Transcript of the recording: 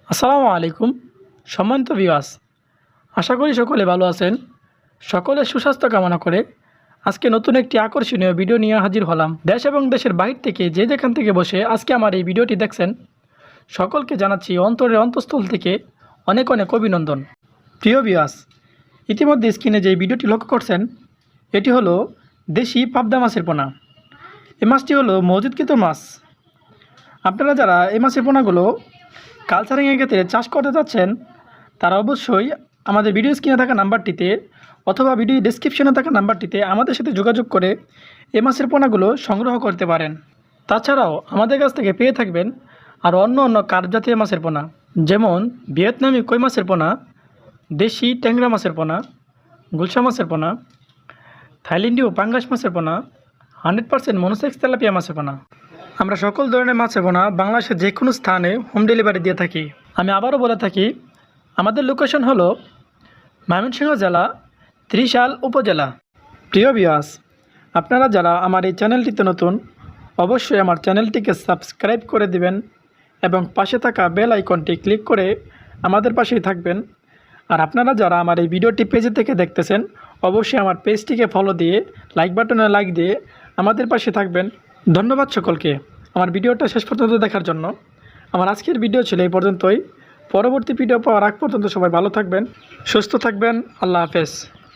আসসালামু আলাইকুম সম্মানিত ভিউয়ার্স, আশা করি সকলে ভালো আছেন। সকলের সুস্বাস্থ্য কামনা করে আজকে নতুন একটি আকর্ষণীয় ভিডিও নিয়ে হাজির হলাম। দেশ এবং দেশের বাইরে থেকে যে যেখান থেকে বসে আজকে আমার এই ভিডিওটি দেখছেন, সকলকে জানাচ্ছি অন্তরের অন্তঃস্থল থেকে অনেক অনেক অভিনন্দন। প্রিয় ভিউয়ার্স, ইতিমধ্যে স্ক্রিনে যে ভিডিওটি লক্ষ্য করছেন, এটি হলো দেশি পাবদা মাছের পোনা। এই মাছটি হলো মজুদকৃত মাছ। আপনারা যারা এই মাছের পোনাগুলো কালচারিংয়ের ক্ষেত্রে চাষ করতে যাচ্ছেন, তারা অবশ্যই আমাদের ভিডিও স্ক্রিনে থাকা নাম্বারটিতে অথবা ভিডিও ডেসক্রিপশনে থাকা নাম্বারটিতে আমাদের সাথে যোগাযোগ করে এই মাছের পোনাগুলো সংগ্রহ করতে পারেন। তাছাড়াও আমাদের কাছ থেকে পেয়ে থাকবেন আর অন্য অন্য কার্প জাতীয় মাছের পোনা, যেমন ভিয়েতনামি কই মাছের পোনা, দেশি ট্যাংরা মাছের পোনা, গুলশা মাছের পোনা, থাইল্যান্ডীয় পাঙ্গাস মাছের পোনা, 100% মনোসেক্স তেলাপিয়া মাছের পোনা। আমরা সকল ধরনের মাছের পোনা বাংলাদেশের যে কোনো স্থানে হোম ডেলিভারি দিয়ে থাকি। আমি আবারও বলে থাকি, আমাদের লোকেশন হলো ময়মনসিংহ জেলা, ত্রিশাল উপজেলা। প্রিয় ভিউয়ার্স, আপনারা যারা আমার এই চ্যানেলটিতে নতুন, অবশ্যই আমার চ্যানেলটিকে সাবস্ক্রাইব করে দিবেন এবং পাশে থাকা বেল আইকনটি ক্লিক করে আমাদের পাশেই থাকবেন। আর আপনারা যারা আমার এই ভিডিওটি পেজে থেকে দেখতেছেন, অবশ্যই আমার পেজটিকে ফলো দিয়ে লাইক বাটনে লাইক দিয়ে আমাদের পাশে থাকবেন। ধন্যবাদ সকলকে আমার ভিডিওটা শেষ পর্যন্ত দেখার জন্য। আমার আজকের ভিডিও ছিল এই পর্যন্তই। পরবর্তী ভিডিও পাওয়ার আগ পর্যন্ত সবাই ভালো থাকবেন, সুস্থ থাকবেন। আল্লাহ হাফেজ।